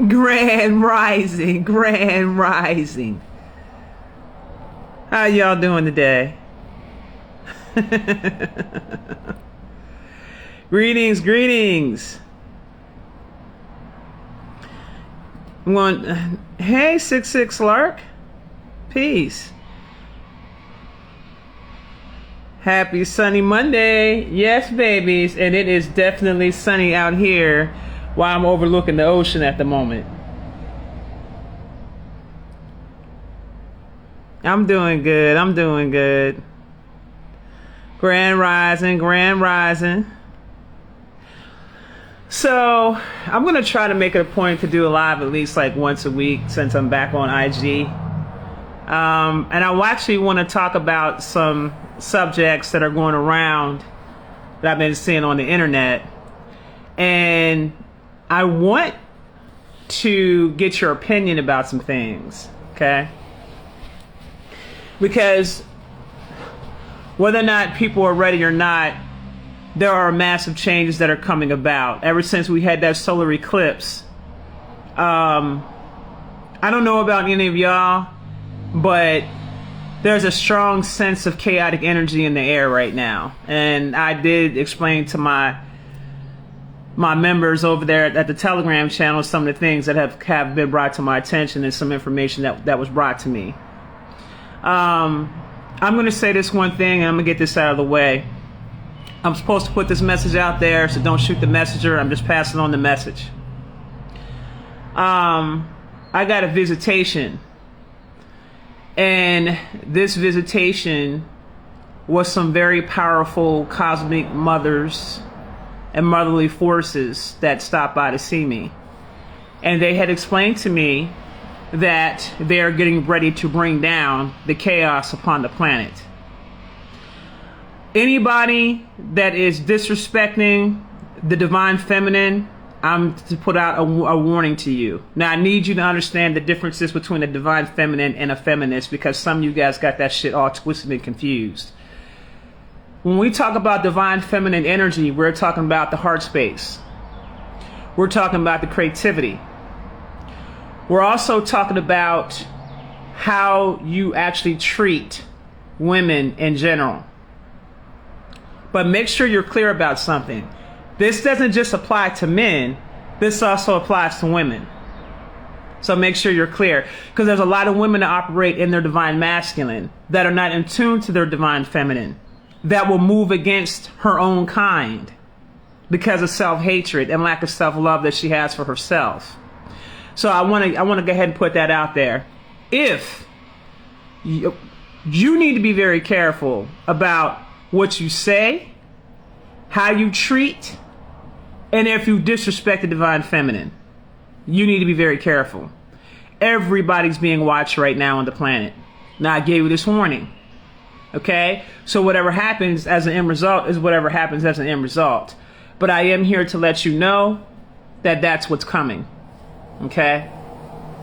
Grand rising, grand rising. How y'all doing today? Greetings, greetings. Hey, 66 Lark. Peace. Happy sunny Monday. Yes, babies, and it is definitely sunny out here while I'm overlooking the ocean at the moment. I'm doing good. I'm doing good. Grand rising, grand rising. So I'm going to try to make it a point to do a live at least like once a week since I'm back on IG. And I actually want to talk about some subjects that are going around that I've been seeing on the internet. And I want to get your opinion about some things, okay? Because whether or not people are ready or not, there are massive changes that are coming about. Ever since we had that solar eclipse, I don't know about any of y'all, but there's a strong sense of chaotic energy in the air right now. And I did explain to my members over there at the Telegram channel some of the things that have been brought to my attention and some information that was brought to me. I'm going to say this one thing and I'm going to get this out of the way. I'm supposed to put this message out there, so don't shoot the messenger. I'm just passing on the message. I got a visitation, and this visitation was some very powerful cosmic mothers and motherly forces that stopped by to see me. And they had explained to me that they are getting ready to bring down the chaos upon the planet. Anybody that is disrespecting the divine feminine, I'm to put out a warning to you. Now, I need you to understand the differences between a divine feminine and a feminist, because some of you guys got that shit all twisted and confused. When we talk about divine feminine energy, we're talking about the heart space. We're talking about the creativity. We're also talking about how you actually treat women in general. But make sure you're clear about something. This doesn't just apply to men. This also applies to women. So make sure you're clear. Because there's a lot of women that operate in their divine masculine that are not in tune to their divine feminine, that will move against her own kind because of self-hatred and lack of self-love that she has for herself. So I want to go ahead and put that out there. If you need to be very careful about what you say, how you treat, and if you disrespect the divine feminine, you need to be very careful. Everybody's being watched right now on the planet. Now, I gave you this warning. Okay? So whatever happens as an end result is whatever happens as an end result. But I am here to let you know that that's what's coming. Okay?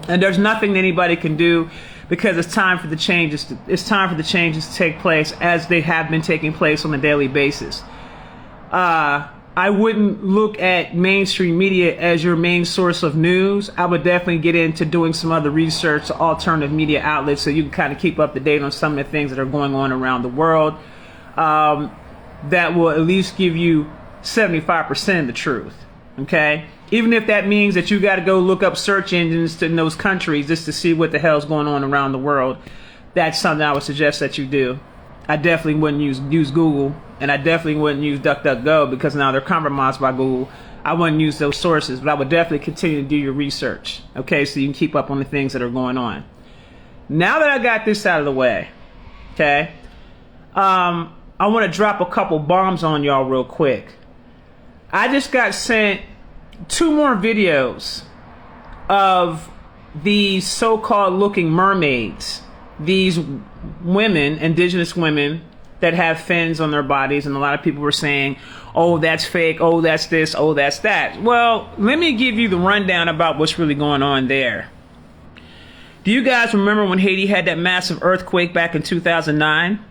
And there's nothing that anybody can do, because it's time for the changes to take place as they have been taking place on a daily basis. I wouldn't look at mainstream media as your main source of news. I would definitely get into doing some other research, alternative media outlets, so you can kind of keep up to date on some of the things that are going on around the world. That will at least give you 75% of the truth. Okay? Even if that means that you got to go look up search engines in those countries just to see what the hell's going on around the world, that's something I would suggest that you do. I definitely wouldn't use Google, and I definitely wouldn't use DuckDuckGo because now they're compromised by Google. I wouldn't use those sources, but I would definitely continue to do your research, okay, so you can keep up on the things that are going on. Now that I got this out of the way, okay, I want to drop a couple bombs on y'all real quick. I just got sent 2 more videos of these so-called looking mermaids, these women, indigenous women that have fins on their bodies, and a lot of people were saying, oh, that's fake, oh, that's this, oh, that's that. Well, let me give you the rundown about what's really going on there. Do you guys remember when Haiti had that massive earthquake back in 2009?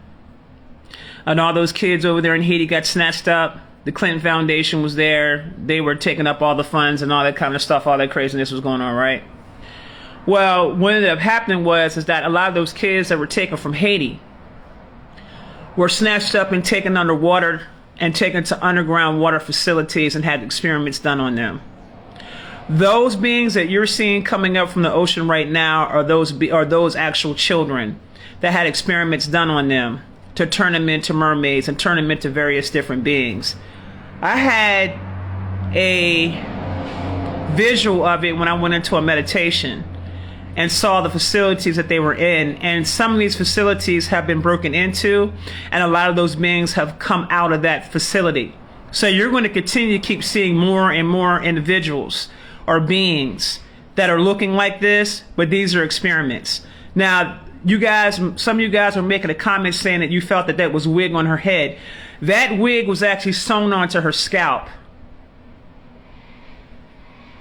And all those kids over there in Haiti got snatched up The Clinton Foundation was there. They were taking up all the funds and all that kind of stuff. All that craziness was going on, right? Well, what ended up happening is that a lot of those kids that were taken from Haiti were snatched up and taken underwater and taken to underground water facilities and had experiments done on them. Those beings that you're seeing coming up from the ocean right now are those actual children that had experiments done on them to turn them into mermaids and turn them into various different beings. I had a visual of it when I went into a meditation and saw the facilities that they were in, and some of these facilities have been broken into, and a lot of those beings have come out of that facility. So you're going to continue to keep seeing more and more individuals or beings that are looking like this, but these are experiments. Now, you guys, some of you guys are making a comment saying that you felt that was wig on her head. That wig was actually sewn onto her scalp.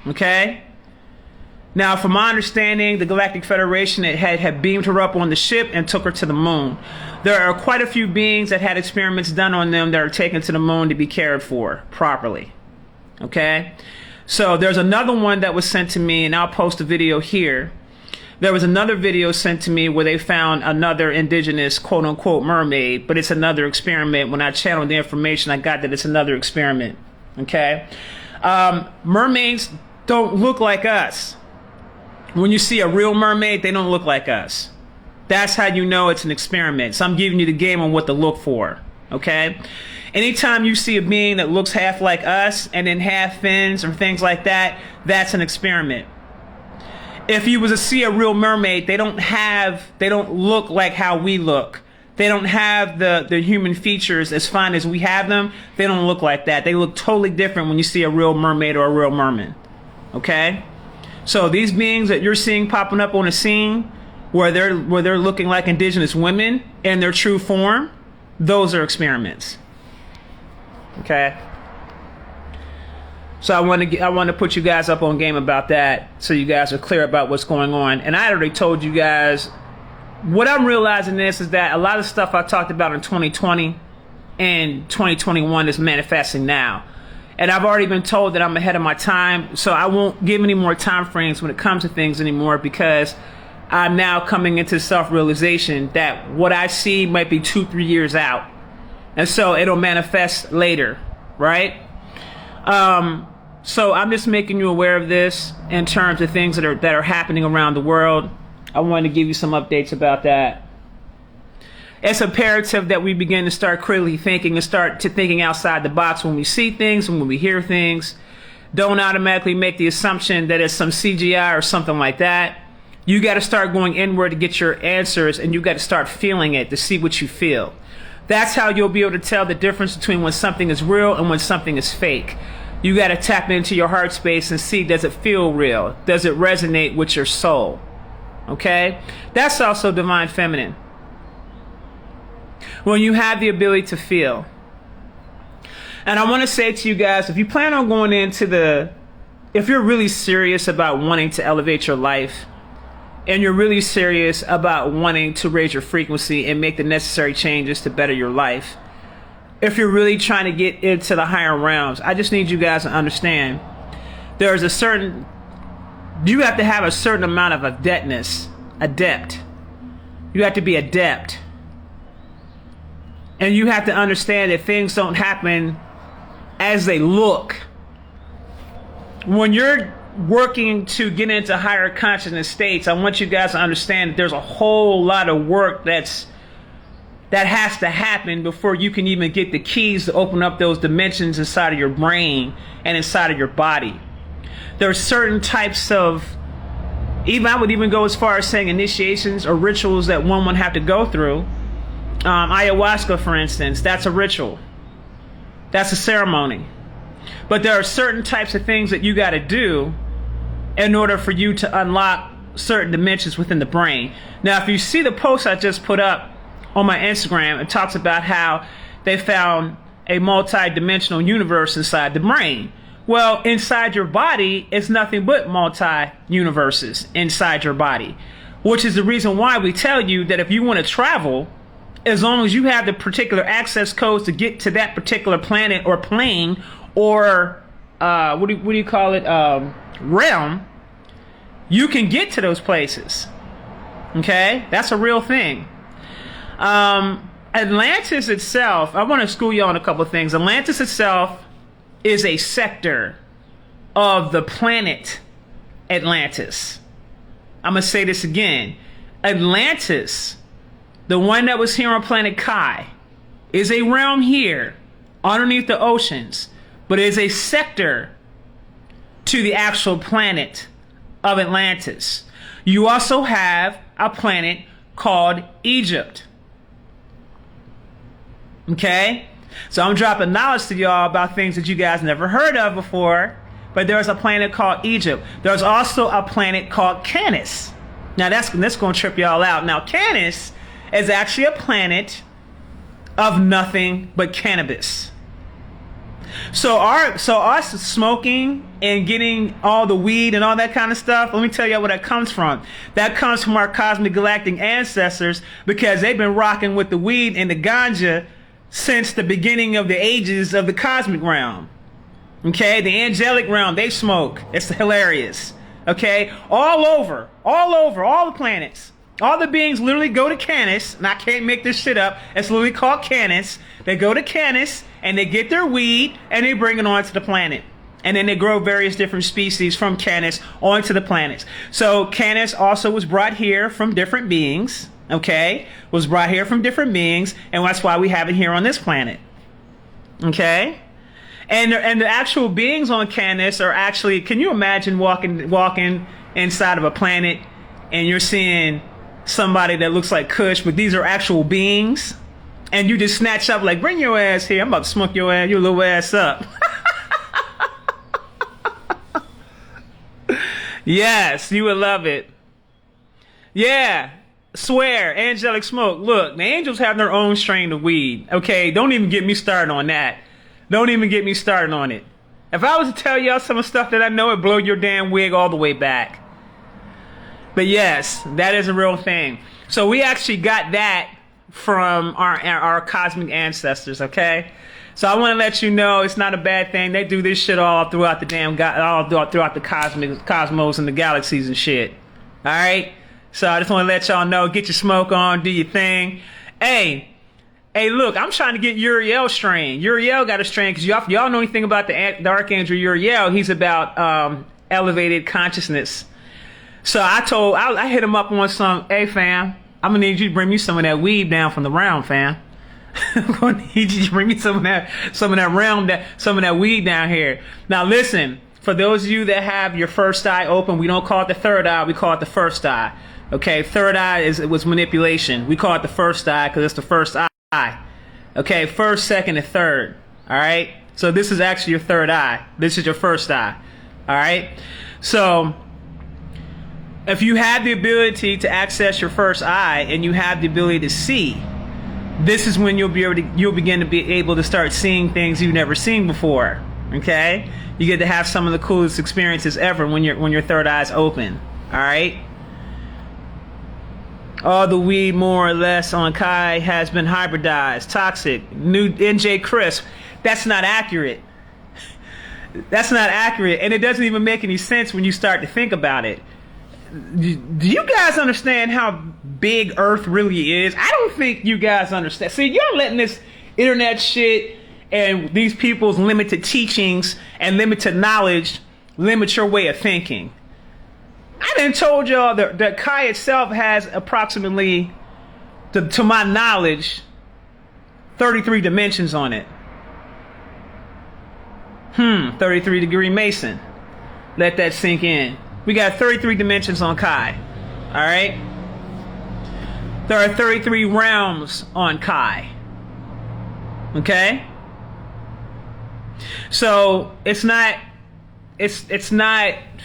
Okay? Now, from my understanding, the Galactic Federation had beamed her up on the ship and took her to the moon. There are quite a few beings that had experiments done on them that are taken to the moon to be cared for properly. Okay? So there's another one that was sent to me, and I'll post a video here. There was another video sent to me where they found another indigenous quote-unquote mermaid, but it's another experiment. When I channeled the information, I got that it's another experiment. Okay? Mermaids don't look like us. When you see a real mermaid, they don't look like us. That's how you know it's an experiment. So I'm giving you the game on what to look for. Okay? Anytime you see a being that looks half like us and then half fins or things like that, that's an experiment. If you was to see a real mermaid, they don't look like how we look. They don't have the human features as fine as we have them. They don't look like that. They look totally different when you see a real mermaid or a real merman. Okay? So these beings that you're seeing popping up on the scene where they're looking like indigenous women in their true form, those are experiments. Okay? So I want to put you guys up on game about that so you guys are clear about what's going on. And I already told you guys, what I'm realizing is that a lot of stuff I talked about in 2020 and 2021 is manifesting now. And I've already been told that I'm ahead of my time, so I won't give any more time frames when it comes to things anymore, because I'm now coming into self-realization that what I see might be 2-3 years out. And so it'll manifest later, right? So I'm just making you aware of this in terms of things that are happening around the world. I wanted to give you some updates about that. It's imperative that we begin to start critically thinking and start to thinking outside the box when we see things and when we hear things. Don't automatically make the assumption that it's some CGI or something like that. You got to start going inward to get your answers, and you got to start feeling it to see what you feel. That's how you'll be able to tell the difference between when something is real and when something is fake. You got to tap into your heart space and see, does it feel real? Does it resonate with your soul? Okay? That's also divine feminine. When you have the ability to feel. And I want to say to you guys, if you plan on going into if you're really serious about wanting to elevate your life, and you're really serious about wanting to raise your frequency and make the necessary changes to better your life, if you're really trying to get into the higher realms, I just need you guys to understand you have to have a certain amount of adeptness. You have to be adept. And you have to understand that things don't happen as they look. When you're working to get into higher consciousness states, I want you guys to understand that there's a whole lot of work that has to happen before you can even get the keys to open up those dimensions inside of your brain and inside of your body. There are certain types of, I would even go as far as saying initiations or rituals that one would have to go through. Ayahuasca, for instance, that's a ritual. That's a ceremony. But there are certain types of things that you got to do in order for you to unlock certain dimensions within the brain. Now, if you see the post I just put up on my Instagram, it talks about how they found a multi-dimensional universe inside the brain. Well, inside your body is nothing but multi-universes inside your body, which is the reason why we tell you that if you want to travel as long as you have the particular access codes to get to that particular planet or plane or what do you call it, realm, you can get to those places. Okay, that's a real thing. Atlantis itself, I want to school you on a couple of things. Atlantis itself is a sector of the planet Atlantis. I'm going to say this again. Atlantis, the one that was here on planet Kai, is a realm here underneath the oceans, but is a sector to the actual planet of Atlantis. You also have a planet called Egypt. Okay? So I'm dropping knowledge to y'all about things that you guys never heard of before, but there's a planet called Egypt. There's also a planet called Canis. Now that's going to trip y'all out. Now Canis is actually a planet of nothing but cannabis. So us smoking and getting all the weed and all that kind of stuff, let me tell you where that comes from. That comes from our cosmic galactic ancestors, because they've been rocking with the weed and the ganja since the beginning of the ages of the cosmic realm. Okay, the angelic realm, they smoke. It's hilarious. Okay, all over, all the planets. All the beings literally go to Canis, and I can't make this shit up. It's literally called Canis. They go to Canis, and they get their weed, and they bring it onto the planet. And then they grow various different species from Canis onto the planets. So Canis also was brought here from different beings, okay? Was brought here from different beings, and that's why we have it here on this planet. Okay? And the actual beings on Canis are actually, can you imagine walking inside of a planet, and you're seeing somebody that looks like Kush, but these are actual beings, and you just snatch up like, bring your ass here, I'm about to smoke your little ass up. Yes, you would love it. Yeah, swear, angelic smoke. Look, the angels have their own strain of weed. Okay, don't even get me started on that. Don't even get me started on it. If I was to tell y'all some of the stuff that I know, it'd blow your damn wig all the way back. But yes, that is a real thing. So we actually got that from our cosmic ancestors, okay? So I want to let you know it's not a bad thing. They do this shit all throughout the damn throughout the cosmos and the galaxies and shit. All right? So I just want to let y'all know, get your smoke on, do your thing. Hey, look, I'm trying to get Uriel strain. Uriel got a strain, because y'all know anything about the Archangel Uriel. He's about elevated consciousness. So I hit him up on some, hey fam, I'm gonna need you to bring me some of that weed down from the realm, fam. I'm gonna need you to bring me some of that weed down here. Now listen, for those of you that have your first eye open, we don't call it the third eye, we call it the first eye. Okay, third eye was manipulation. We call it the first eye because it's the first eye. Okay, first, second, and third. All right, so this is actually your third eye. This is your first eye. All right, so if you have the ability to access your first eye and you have the ability to see, this is when you'll begin to be able to start seeing things you've never seen before. Okay, you get to have some of the coolest experiences ever when your third eye's open. All right. All the weed more or less on Kai has been hybridized, toxic, new NJ Crisp. That's not accurate. That's not accurate, and it doesn't even make any sense when you start to think about it. Do you guys understand how big Earth really is? I don't think you guys understand. See, you're letting this internet shit and these people's limited teachings and limited knowledge limit your way of thinking. I done told y'all that Kai itself has approximately, to my knowledge, 33 dimensions on it. 33 degree Mason. Let that sink in. We got 33 dimensions on Kai. All right? There are 33 realms on Kai. Okay? So it's not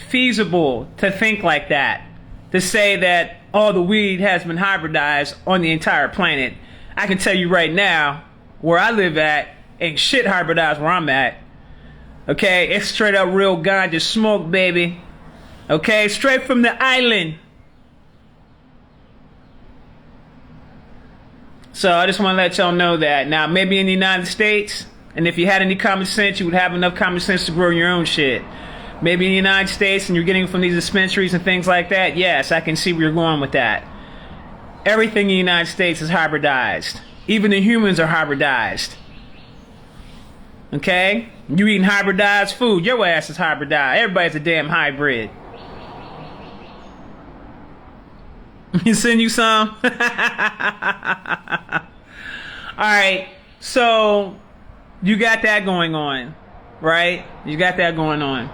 feasible to think like that, to say that all the weed has been hybridized on the entire planet. I can tell you right now, where I live at, ain't shit hybridized where I'm at. Okay, it's straight up real ganja smoke, baby. Okay, straight from the island. So I just want to let y'all know that. Now, maybe in the United States, and if you had any common sense, you would have enough common sense to grow your own shit. Maybe in the United States and you're getting from these dispensaries and things like that, yes, I can see where you're going with that. Everything in the United States is hybridized. Even the humans are hybridized. Okay? You eating hybridized food, your ass is hybridized. Everybody's a damn hybrid. You send you some? Alright, so you got that going on, right? You got that going on.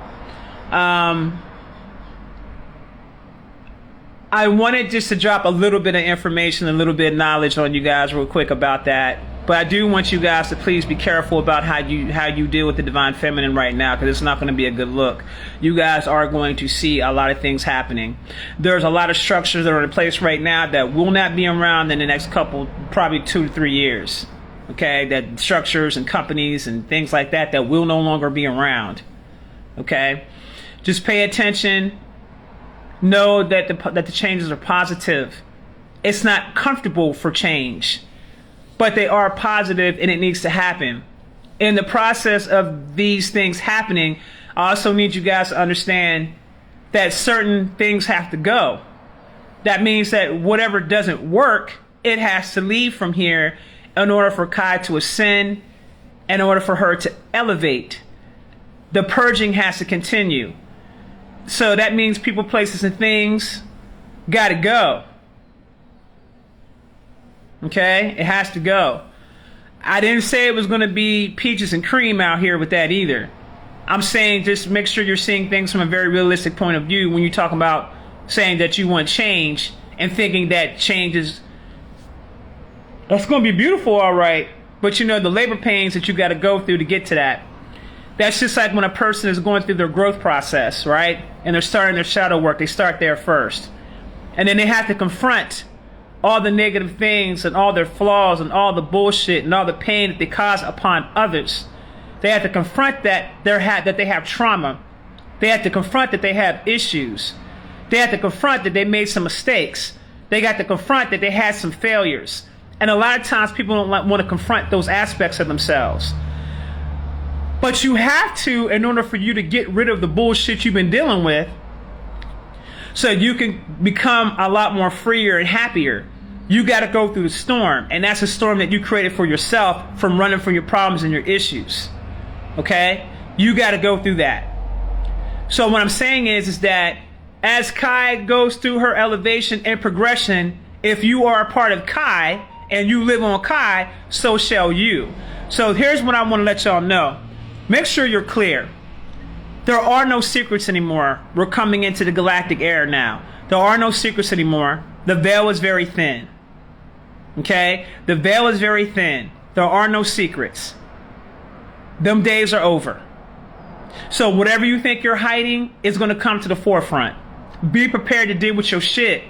I wanted just to drop a little bit of information, a little bit of knowledge on you guys real quick about that. But I do want you guys to please be careful about how you deal with the divine feminine right now, because it's not going to be a good look. You guys are going to see a lot of things happening. There's a lot of structures that are in place right now that will not be around in the next couple, probably 2 to 3 years. Okay, that structures and companies and things like that will no longer be around. Okay, just pay attention. Know that the changes are positive. It's not comfortable for change, but they are positive and it needs to happen. In the process of these things happening, I also need you guys to understand that certain things have to go. That means that whatever doesn't work, it has to leave from here in order for Kai to ascend, in order for her to elevate. The purging has to continue. So that means people, places, and things gotta go. Okay? It has to go. I didn't say it was going to be peaches and cream out here with that either. I'm saying just make sure you're seeing things from a very realistic point of view when you talk about saying that you want change and thinking that change is... That's going to be beautiful, all right. But you know, the labor pains that you got to go through to get to that. That's just like when a person is going through their growth process, right? And they're starting their shadow work. They start there first. And then they have to confront all the negative things and all their flaws and all the bullshit and all the pain that they cause upon others. They have to confront that they have trauma. They have to confront that they have issues. They have to confront that they made some mistakes. They got to confront that they had some failures. And a lot of times people don't want to confront those aspects of themselves. But you have to, in order for you to get rid of the bullshit you've been dealing with, so you can become a lot more freer and happier. You got to go through the storm. And that's a storm that you created for yourself from running from your problems and your issues. Okay? You got to go through that. So what I'm saying is that as Kai goes through her elevation and progression, if you are a part of Kai and you live on Kai, so shall you. So here's what I want to let y'all know. Make sure you're clear. There are no secrets anymore. We're coming into the galactic era now. There are no secrets anymore. The veil is very thin. Okay? The veil is very thin. There are no secrets. Them days are over. So whatever you think you're hiding is going to come to the forefront. Be prepared to deal with your shit.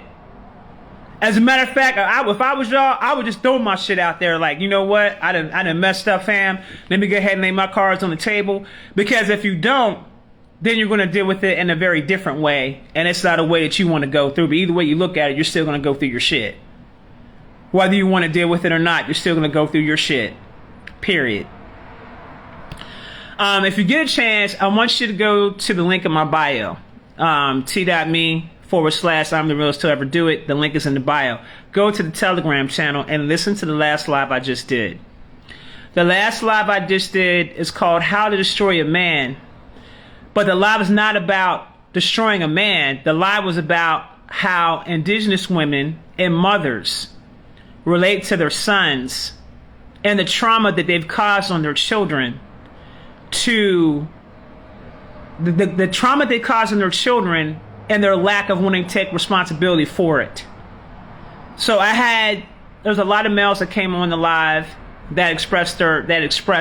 As a matter of fact, if I was y'all, I would just throw my shit out there like, you know what? I done messed up, fam. Let me go ahead and lay my cards on the table. Because if you don't, then you're going to deal with it in a very different way. And it's not a way that you want to go through. But either way you look at it, you're still going to go through your shit. Whether you want to deal with it or not, you're still going to go through your shit. Period. If you get a chance, I want you to go to the link in my bio. T.me/I'm the realest to ever do it. The link is in the bio. Go to the Telegram channel and listen to the last live I just did. The last live I just did is called How to Destroy a Man. But the live is not about destroying a man. The live was about how indigenous women and mothers relate to their sons and the trauma that they've caused on their children, to the trauma they caused on their children and their lack of wanting to take responsibility for it. So there's a lot of males that came on the live that expressed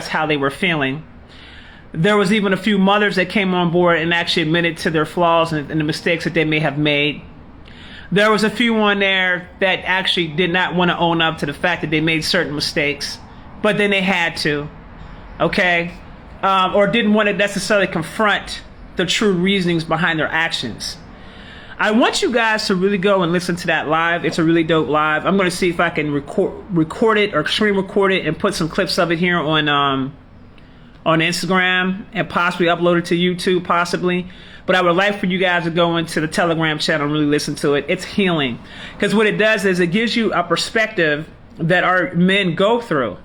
how they were feeling. There was even a few mothers that came on board and actually admitted to their flaws and the mistakes that they may have made. There was a few on there that actually did not want to own up to the fact that they made certain mistakes, but then they had to, okay? Or didn't want to necessarily confront the true reasonings behind their actions. I want you guys to really go and listen to that live. It's a really dope live. I'm going to see if I can record it or screen record it and put some clips of it here on Instagram and possibly upload it to YouTube, possibly. But I would like for you guys to go into the Telegram channel and really listen to it. It's healing. Because what it does is it gives you a perspective that our men go through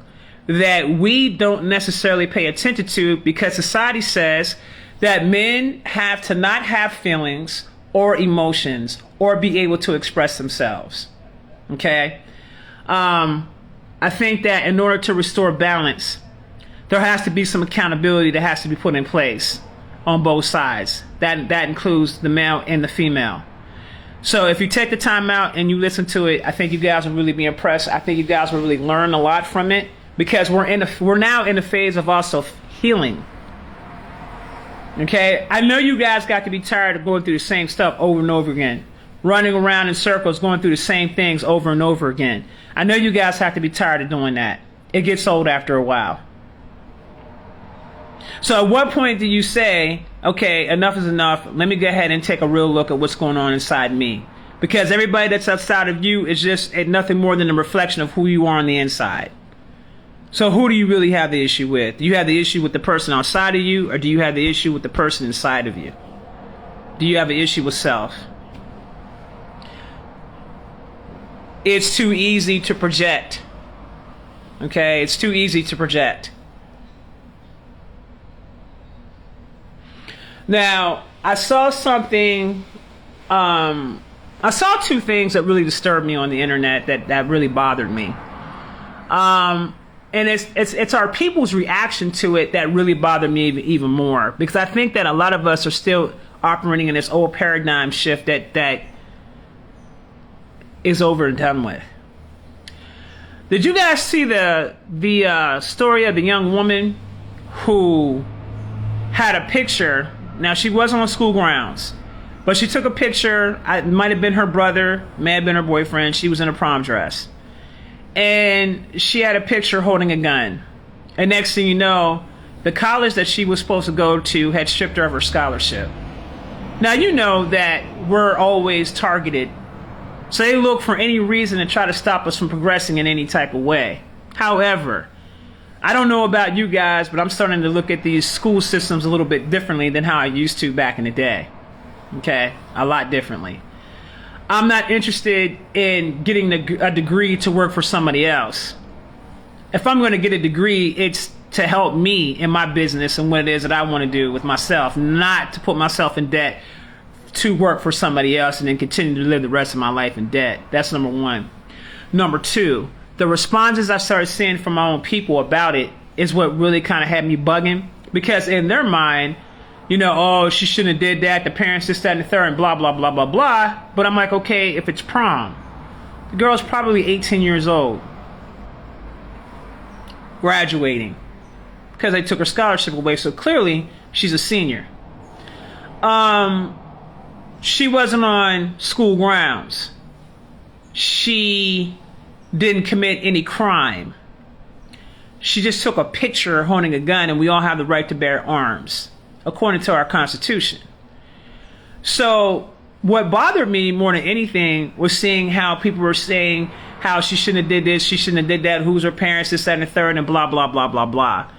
that we don't necessarily pay attention to, because society says that men have to not have feelings or emotions or be able to express themselves. Okay? I think that in order to restore balance, there has to be some accountability that has to be put in place on both sides. That includes the male and the female. So if you take the time out and you listen to it, I think you guys will really be impressed. I think you guys will really learn a lot from it, because we're now in a phase of also healing. Okay, I know you guys got to be tired of going through the same stuff over and over again, running around in circles, going through the same things over and over again. I know you guys have to be tired of doing that. It gets old after a while. So at what point do you say, okay, enough is enough, let me go ahead and take a real look at what's going on inside me? Because everybody that's outside of you is just nothing more than a reflection of who you are on the inside. So who do you really have the issue with? Do you have the issue with the person outside of you, or do you have the issue with the person inside of you? Do you have an issue with self? It's too easy to project. Okay, it's too easy to project. Now, I saw something, I saw two things that really disturbed me on the internet that really bothered me. And it's our people's reaction to it that really bothered me even more, because I think that a lot of us are still operating in this old paradigm shift that is over and done with. Did you guys see the story of the young woman who had a picture? Now, she wasn't on school grounds, but she took a picture. It might have been her brother, may have been her boyfriend. She was in a prom dress. And she had a picture holding a gun. And next thing you know, the college that she was supposed to go to had stripped her of her scholarship. Now, you know that we're always targeted. So they look for any reason to try to stop us from progressing in any type of way. However, I don't know about you guys, but I'm starting to look at these school systems a little bit differently than how I used to back in the day. Okay? A lot differently. I'm not interested in getting a degree to work for somebody else. If I'm going to get a degree, it's to help me in my business and what it is that I want to do with myself, not to put myself in debt to work for somebody else and then continue to live the rest of my life in debt. That's number one. Number two, the responses I started seeing from my own people about it is what really kind of had me bugging, because in their mind, you know, oh, she shouldn't have did that, the parents this, that, and the third, and blah, blah, blah, blah, blah. But I'm like, okay, if it's prom, the girl's probably 18 years old, graduating, because they took her scholarship away, so clearly she's a senior. She wasn't on school grounds. She didn't commit any crime. She just took a picture holding a gun, and we all have the right to bear arms, according to our Constitution. So what bothered me more than anything was seeing how people were saying how she shouldn't have did this, she shouldn't have did that, who's her parents, this, that, and the third, and blah, blah, blah, blah, blah.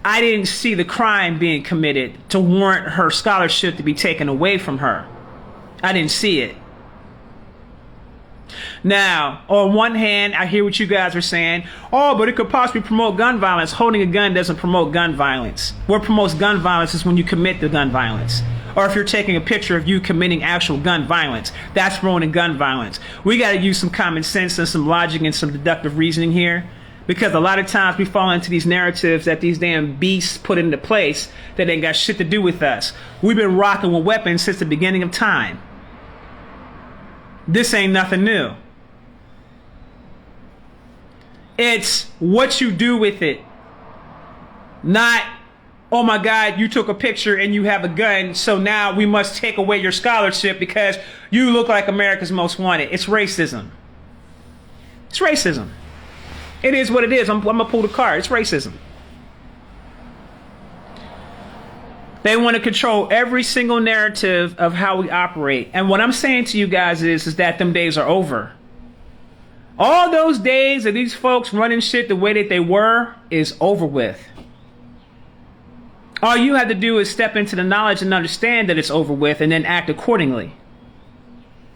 I didn't see the crime being committed to warrant her scholarship to be taken away from her. I didn't see it. Now, on one hand, I hear what you guys are saying. Oh, but it could possibly promote gun violence. Holding a gun doesn't promote gun violence. What promotes gun violence is when you commit the gun violence. Or if you're taking a picture of you committing actual gun violence. That's promoting gun violence. We got to use some common sense and some logic and some deductive reasoning here. Because a lot of times we fall into these narratives that these damn beasts put into place that ain't got shit to do with us. We've been rocking with weapons since the beginning of time. This ain't nothing new. It's what you do with it. Not, oh my God, you took a picture and you have a gun, so now we must take away your scholarship because you look like America's Most Wanted. It's racism. It's racism. It is what it is. I'm gonna pull the card. It's racism. They want to control every single narrative of how we operate. And what I'm saying to you guys is that them days are over. All those days of these folks running shit the way that they were is over with. All you have to do is step into the knowledge and understand that it's over with and then act accordingly.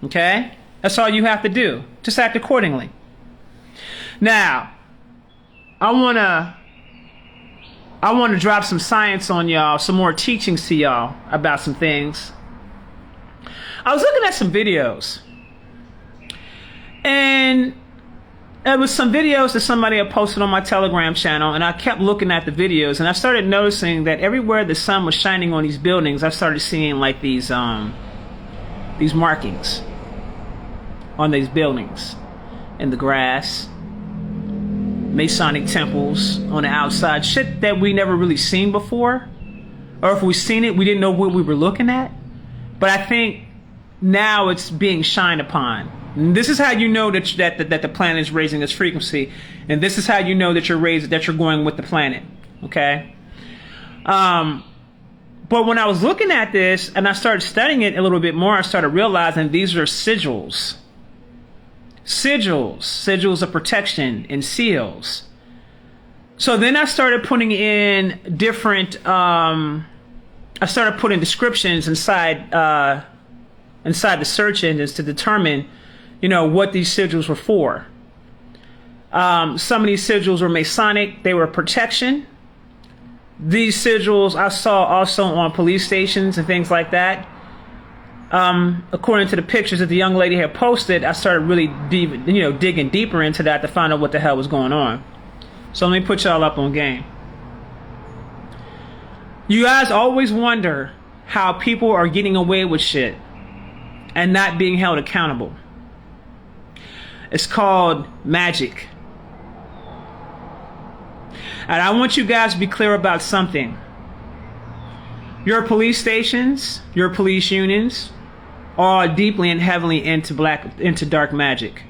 Okay? That's all you have to do. Just act accordingly. Now, I want to drop some science on y'all, some more teachings to y'all about some things. I was looking at some videos, and it was some videos that somebody had posted on my Telegram channel, and I kept looking at the videos, and I started noticing that everywhere the sun was shining on these buildings, I started seeing like these markings on these buildings in the grass. Masonic temples on the outside, shit that we never really seen before, or if we seen it, we didn't know what we were looking at. But I think now it's being shined upon. And this is how you know that the planet is raising its frequency, and this is how you know that you're going with the planet. Okay. But when I was looking at this and I started studying it a little bit more, I started realizing these are sigils. Sigils of protection and seals. So then I started putting in different, I started putting descriptions inside the search engines to determine, what these sigils were for. Some of these sigils were Masonic, they were protection. These sigils I saw also on police stations and things like that. According to the pictures that the young lady had posted, I started really digging deeper into that to find out what the hell was going on. So let me put y'all up on game. You guys always wonder how people are getting away with shit and not being held accountable. It's called magic. And I want you guys to be clear about something. Your police stations, your police unions, are deeply and heavily into dark magic.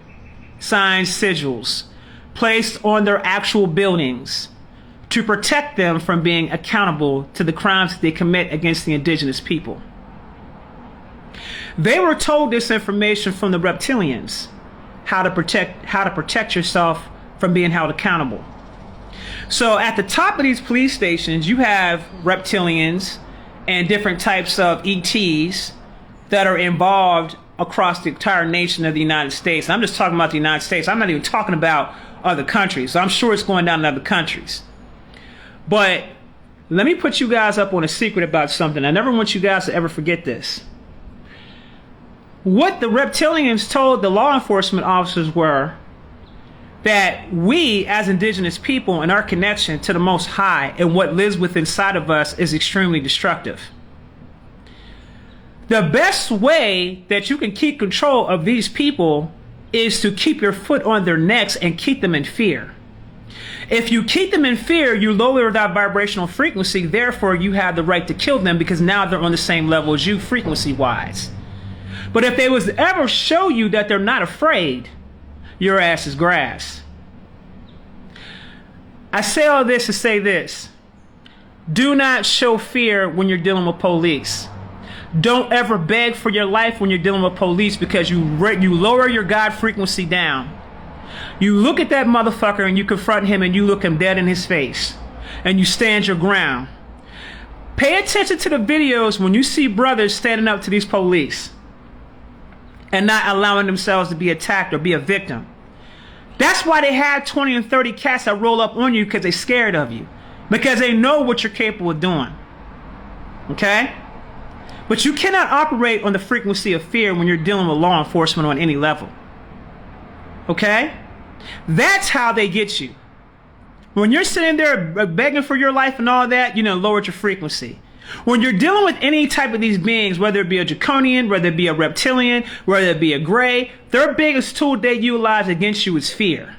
Signs, sigils, placed on their actual buildings to protect them from being accountable to the crimes that they commit against the indigenous people. They were told this information from the reptilians, how to protect yourself from being held accountable. So at the top of these police stations, you have reptilians and different types of ETs that are involved across the entire nation of the United States. I'm just talking about the United States. I'm not even talking about other countries. So I'm sure it's going down in other countries. But let me put you guys up on a secret about something. I never want you guys to ever forget this. What the reptilians told the law enforcement officers were that we as indigenous people and our connection to the Most High and what lives within inside of us is extremely destructive. The best way that you can keep control of these people is to keep your foot on their necks and keep them in fear. If you keep them in fear, you lower that vibrational frequency. Therefore, you have the right to kill them because now they're on the same level as you frequency-wise. But if they was to ever show you that they're not afraid, your ass is grass. I say all this to say this. Do not show fear when you're dealing with police. Don't ever beg for your life when you're dealing with police because you lower your God frequency down. You look at that motherfucker and you confront him and you look him dead in his face and you stand your ground. Pay attention to the videos when you see brothers standing up to these police and not allowing themselves to be attacked or be a victim. That's why they have 20 and 30 cats that roll up on you because they're scared of you. Because they know what you're capable of doing. Okay? But you cannot operate on the frequency of fear when you're dealing with law enforcement on any level. Okay? That's how they get you. When you're sitting there begging for your life and all that, lower your frequency. When you're dealing with any type of these beings, whether it be a draconian, whether it be a reptilian, whether it be a gray, their biggest tool they utilize against you is fear.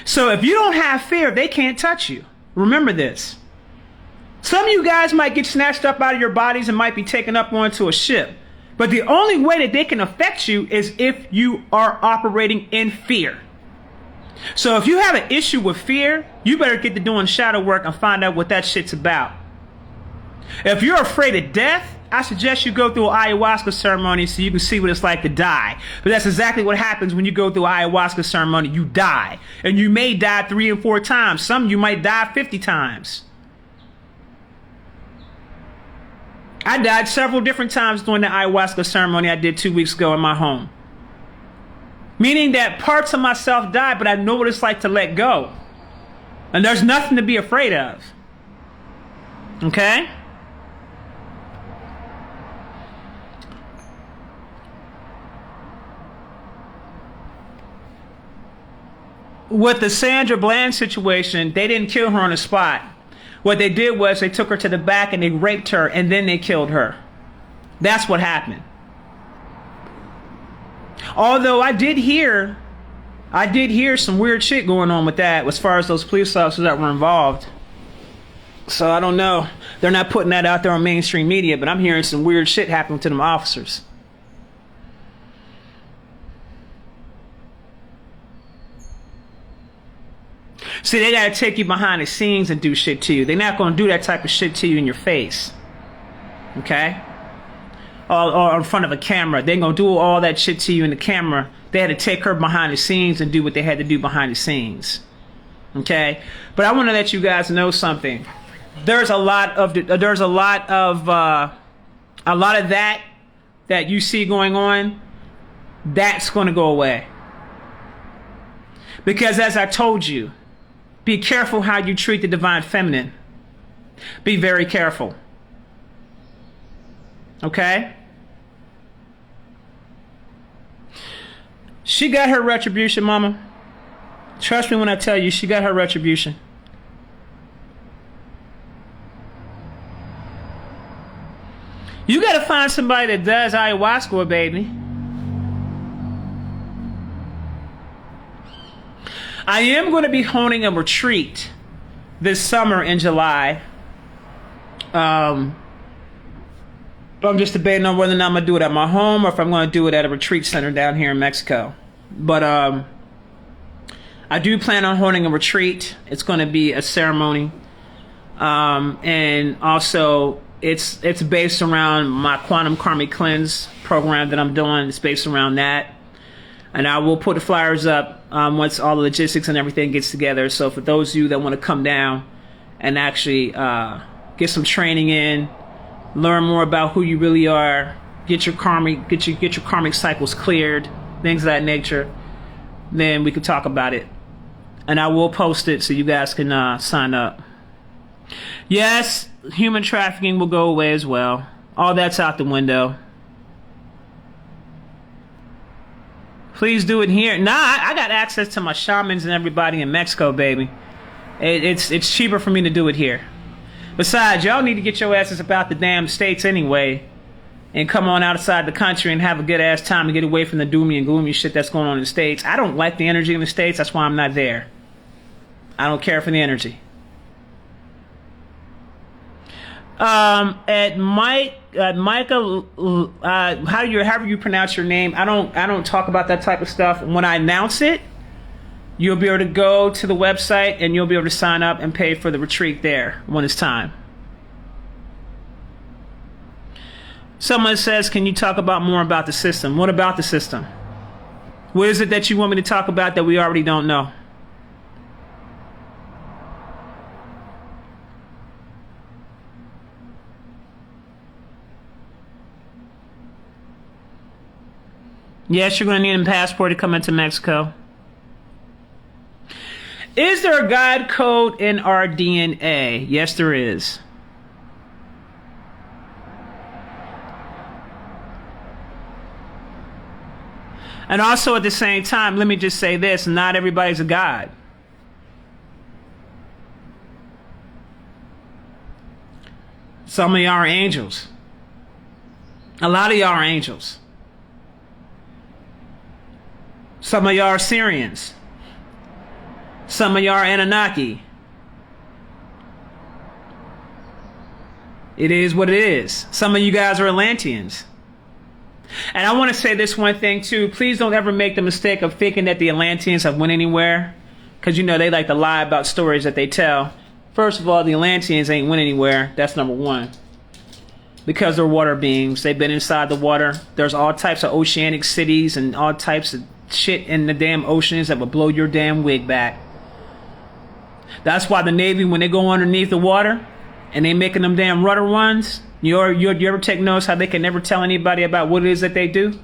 So if you don't have fear, they can't touch you. Remember this. Some of you guys might get snatched up out of your bodies and might be taken up onto a ship. But the only way that they can affect you is if you are operating in fear. So if you have an issue with fear, you better get to doing shadow work and find out what that shit's about. If you're afraid of death, I suggest you go through an ayahuasca ceremony so you can see what it's like to die. But that's exactly what happens when you go through an ayahuasca ceremony. You die. And you may die 3 and 4 times. Some of you might die 50 times. I died several different times during the ayahuasca ceremony I did 2 weeks ago in my home. Meaning that parts of myself died, but I know what it's like to let go. And there's nothing to be afraid of. Okay? With the Sandra Bland situation, they didn't kill her on the spot. What they did was they took her to the back and they raped her and then they killed her. That's what happened. Although I did hear some weird shit going on with that as far as those police officers that were involved. So I don't know. They're not putting that out there on mainstream media, but I'm hearing some weird shit happening to them officers. See, they gotta take you behind the scenes and do shit to you. They're not gonna do that type of shit to you in your face. Okay? Or in front of a camera. They're gonna do all that shit to you in the camera. They had to take her behind the scenes and do what they had to do behind the scenes. Okay? But I wanna let you guys know something. There's a lot of that you see going on, that's gonna go away. Because as I told you, be careful how you treat the divine feminine. Be very careful. Okay? She got her retribution, mama. Trust me when I tell you, she got her retribution. You gotta find somebody that does ayahuasca, baby. I am going to be holding a retreat this summer in July. I'm just debating on whether or not I'm going to do it at my home or if I'm going to do it at a retreat center down here in Mexico. But I do plan on holding a retreat. It's going to be a ceremony. And also it's based around my quantum karmic cleanse program that I'm doing. It's based around that. And I will put the flyers up once all the logistics and everything gets together. So for those of you that want to come down and actually get some training in, learn more about who you really are, get your karmic cycles cleared, things of that nature, then we can talk about it. And I will post it so you guys can sign up. Yes, human trafficking will go away as well. All that's out the window. Please do it here. Nah, I got access to my shamans and everybody in Mexico, baby. It's cheaper for me to do it here. Besides, y'all need to get your asses about the damn States anyway and come on outside the country and have a good ass time and get away from the doomy and gloomy shit that's going on in the States. I don't like the energy in the States. That's why I'm not there. I don't care for the energy. At Micah, however you pronounce your name, I don't talk about that type of stuff. When I announce it, you'll be able to go to the website and you'll be able to sign up and pay for the retreat there when it's time. Someone says, can you talk about more about the system? What about the system? What is it that you want me to talk about that we already don't know? Yes, you're going to need a passport to come into Mexico. Is there a God code in our DNA? Yes, there is. And also at the same time, let me just say this, not everybody's a God. Some of y'all are angels. A lot of y'all are angels. Some of y'all are Syrians. Some of y'all are Anunnaki. It is what it is. Some of you guys are Atlanteans. And I want to say this one thing too. Please don't ever make the mistake of thinking that the Atlanteans have went anywhere. Because you know they like to lie about stories that they tell. First of all, the Atlanteans ain't went anywhere. That's number one. because they're water beings. They've been inside the water. There's all types of oceanic cities and all types of shit in the damn oceans that will blow your damn wig back. That's why the Navy, when they go underneath the water and they making them damn rudder runs, you ever take notice how they can never tell anybody about what it is that they do?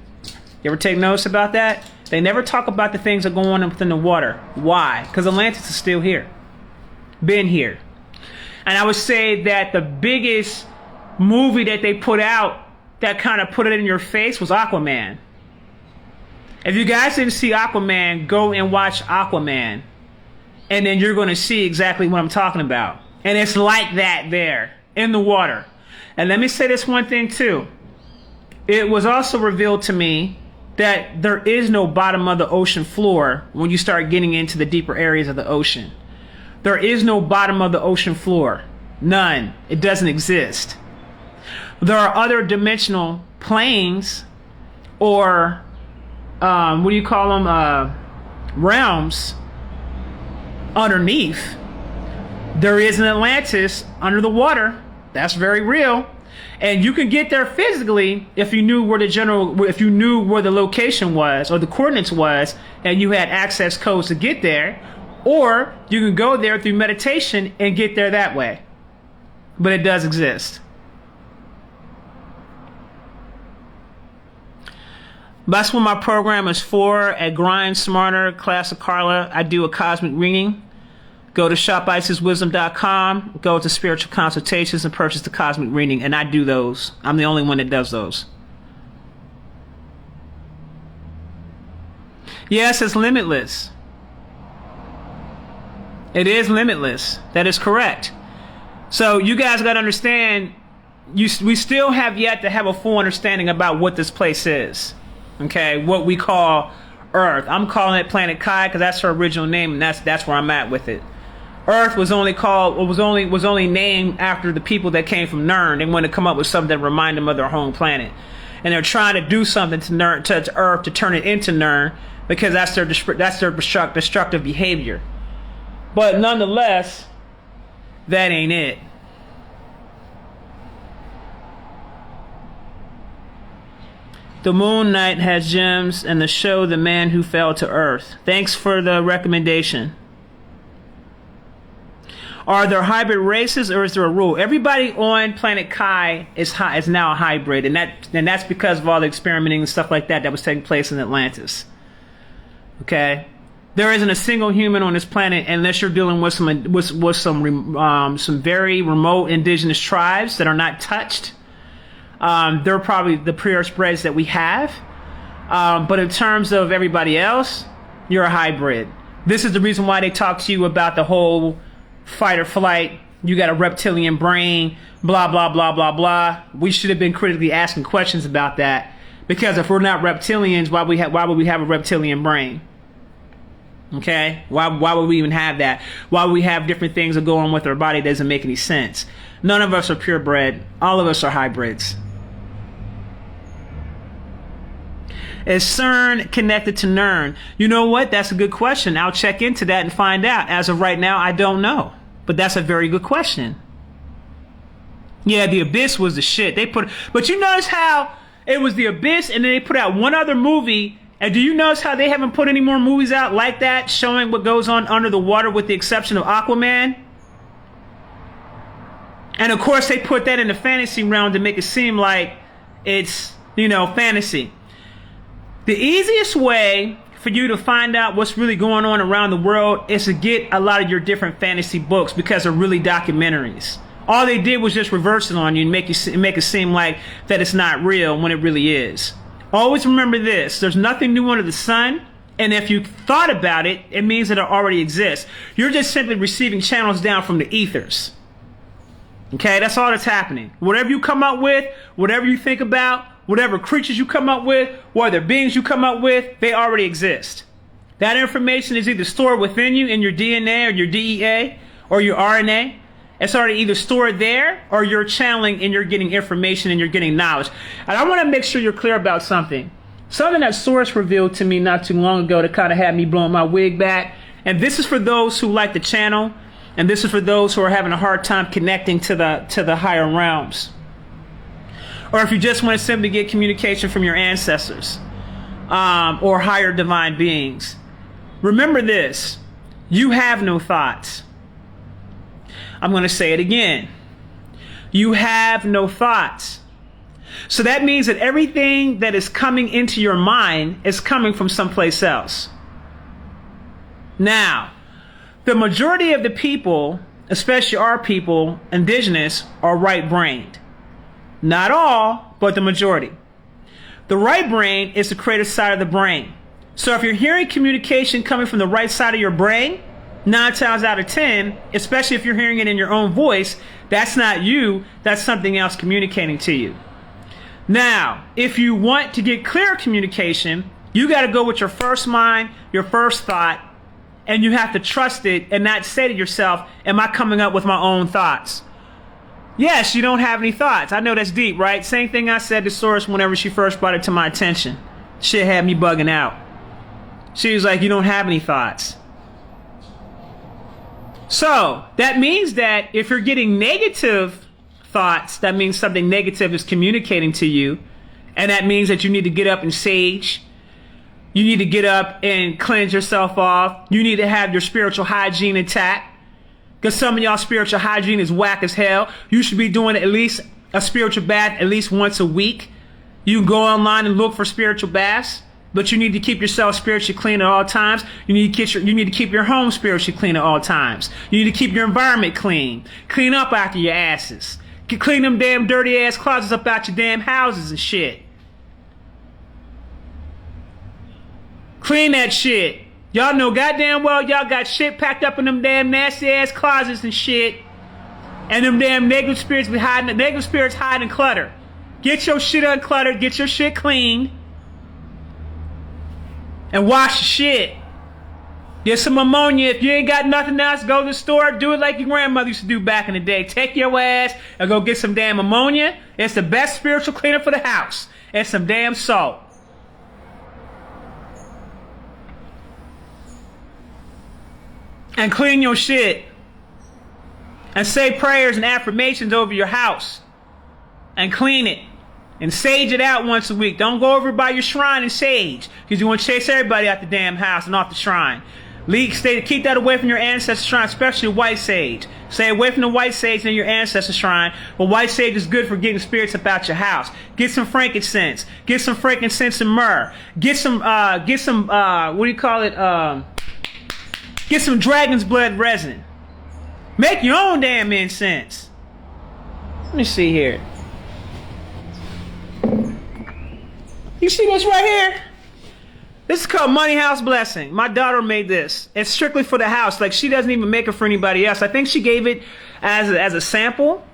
You ever take notice about that? They never talk about the things that go on within the water. Why? Because Atlantis is still here. Been here. And I would say that the biggest movie that they put out that kind of put it in your face was Aquaman. If you guys didn't see Aquaman, go and watch Aquaman. And then you're going to see exactly what I'm talking about. And it's like that there in the water. And let me say this one thing too. It was also revealed to me that there is no bottom of the ocean floor when you start getting into the deeper areas of the ocean. There is no bottom of the ocean floor. None. It doesn't exist. There are other dimensional planes or what do you call them? Realms underneath. There is an Atlantis under the water. That's very real. And you can get there physically if you knew where the location was or the coordinates was, and you had access codes to get there, or you can go there through meditation and get there that way. But it does exist. That's what my program is for. At Grind Smarter, Class of Carla, I do a cosmic reading. Go to shopisiswisdom.com, go to spiritual consultations and purchase the cosmic reading. And I do those. I'm the only one that does those. Yes, it's limitless. It is limitless. That is correct. So you guys got to understand, we still have yet to have a full understanding about what this place is. Okay, what we call Earth. I'm calling it Planet Kai because that's her original name, and that's where I'm at with it. Earth was only named after the people that came from Nern. They want to come up with something that remind them of their home planet, and they're trying to do something to Earth to turn it into Nern because that's their destructive behavior. But nonetheless, that ain't it. The Moon Knight has gems, and the show The Man Who Fell to Earth. Thanks for the recommendation. Are there hybrid races, or is there a rule? Everybody on Planet Kai is now a hybrid, and that's because of all the experimenting and stuff like that was taking place in Atlantis. Okay, there isn't a single human on this planet unless you're dealing with some very remote indigenous tribes that are not touched. They're probably the purest breds that we have. But in terms of everybody else, you're a hybrid. This is the reason why they talk to you about the whole fight or flight. You got a reptilian brain, blah, blah, blah, blah, blah. We should have been critically asking questions about that. Because if we're not reptilians, why would we have a reptilian brain? Okay? Why would we even have that? Why would we have different things that go on with our body? It doesn't make any sense. None of us are purebred. All of us are hybrids. Is CERN connected to NERN? You know what? That's a good question. I'll check into that and find out. As of right now, I don't know. But that's a very good question. Yeah, The Abyss was the shit. But you notice how it was The Abyss and then they put out one other movie. And do you notice how they haven't put any more movies out like that showing what goes on under the water with the exception of Aquaman? And of course they put that in the fantasy realm to make it seem like it's, fantasy. The easiest way for you to find out what's really going on around the world is to get a lot of your different fantasy books because they're really documentaries. All they did was just reverse it on you and make it seem like that it's not real when it really is. Always remember this. There's nothing new under the sun. And if you thought about it, it means that it already exists. You're just simply receiving channels down from the ethers. Okay, that's all that's happening. Whatever you come up with, whatever you think about, whatever creatures you come up with, whatever beings you come up with, they already exist. That information is either stored within you in your DNA or your DEA or your RNA. It's already either stored there or you're channeling and you're getting information and you're getting knowledge. And I want to make sure you're clear about something. Something that Source revealed to me not too long ago that kind of had me blowing my wig back. And this is for those who like the channel. And this is for those who are having a hard time connecting to the higher realms. or if you just want to simply get communication from your ancestors or higher divine beings, remember this: you have no thoughts. I'm going to say it again. You have no thoughts. So that means that everything that is coming into your mind is coming from someplace else. Now, the majority of the people, especially our people, indigenous, are right-brained. Not all, but the majority. The right brain is the creative side of the brain. So if you're hearing communication coming from the right side of your brain, 9 times out of 10, especially if you're hearing it in your own voice, that's not you, that's something else communicating to you. Now, if you want to get clear communication, you got to go with your first mind, your first thought, and you have to trust it and not say to yourself, am I coming up with my own thoughts? Yes, you don't have any thoughts. I know that's deep, right? Same thing I said to Source whenever she first brought it to my attention. Shit had me bugging out. She was like, you don't have any thoughts. So that means that if you're getting negative thoughts, that means something negative is communicating to you. And that means that you need to get up and sage. You need to get up and cleanse yourself off. You need to have your spiritual hygiene intact. Because some of y'all spiritual hygiene is whack as hell. You should be doing at least a spiritual bath at least once a week. You can go online and look for spiritual baths. But you need to keep yourself spiritually clean at all times. You need to keep your home spiritually clean at all times. You need to keep your environment clean. Clean up after your asses. Clean them damn dirty ass closets up out your damn houses and shit. Clean that shit. Y'all know goddamn well y'all got shit packed up in them damn nasty ass closets and shit. And them damn negative spirits hiding clutter. Get your shit uncluttered. Get your shit cleaned. And wash your shit. Get some ammonia. If you ain't got nothing else, go to the store. Do it like your grandmother used to do back in the day. Take your ass and go get some damn ammonia. It's the best spiritual cleaner for the house. And some damn salt. And clean your shit. And say prayers and affirmations over your house. And clean it. And sage it out once a week. Don't go over by your shrine and sage. Because you want to chase everybody out the damn house and off the shrine. Keep that away from your ancestor shrine, especially white sage. Stay away from the white sage in your ancestor shrine. But white sage is good for getting spirits about your house. Get some frankincense. Get some frankincense and myrrh. Get some get some dragon's blood resin. Make your own damn incense. Let me see here. You see this right here? This is called Money House Blessing. My daughter made this. It's strictly for the house. Like, she doesn't even make it for anybody else. I think she gave it as a sample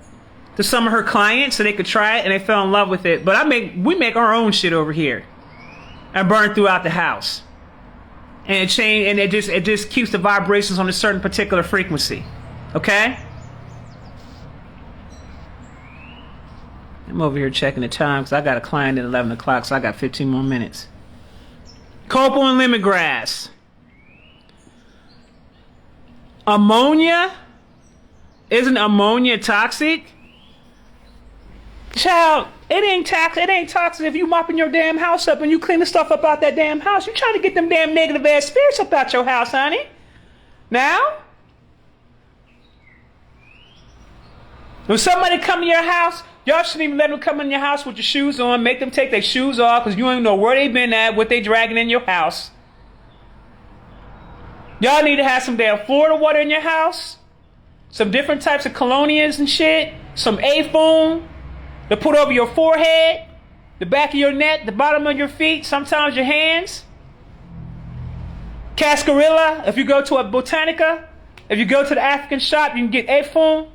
to some of her clients so they could try it and they fell in love with it. But we make our own shit over here and burn throughout the house. And it just keeps the vibrations on a certain particular frequency. Okay? I'm over here checking the time because I got a client at 11 o'clock, so I got 15 more minutes. Copal and lemongrass. Ammonia? Isn't ammonia toxic? Child, it ain't toxic if you mopping your damn house up and you clean the stuff up out that damn house. You trying to get them damn negative ass spirits up out your house, honey. Now? When somebody come to your house, y'all shouldn't even let them come in your house with your shoes on. Make them take their shoes off because you don't even know where they been at, what they dragging in your house. Y'all need to have some damn Florida water in your house. Some different types of colonias and shit. Some A-foam to put over your forehead, the back of your neck, the bottom of your feet, sometimes your hands. Cascarilla, if you go to a Botanica, if you go to the African shop, you can get A-foam.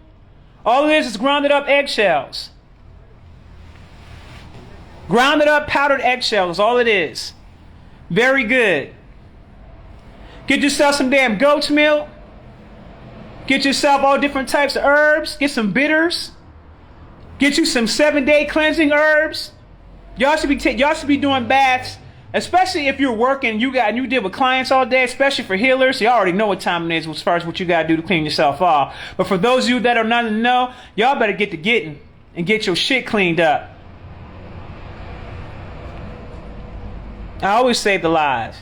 All it is grounded up eggshells. Grounded up powdered eggshells, all it is. Very good. Get yourself some damn goat's milk. Get yourself all different types of herbs. Get some bitters. Get you some 7-day cleansing herbs. Y'all should be doing baths, especially if you're working. You deal with clients all day, especially for healers. You already know what time it is as far as what you got to do to clean yourself off. But for those of you that are not in the know, y'all better get to getting and get your shit cleaned up. I always save the lives.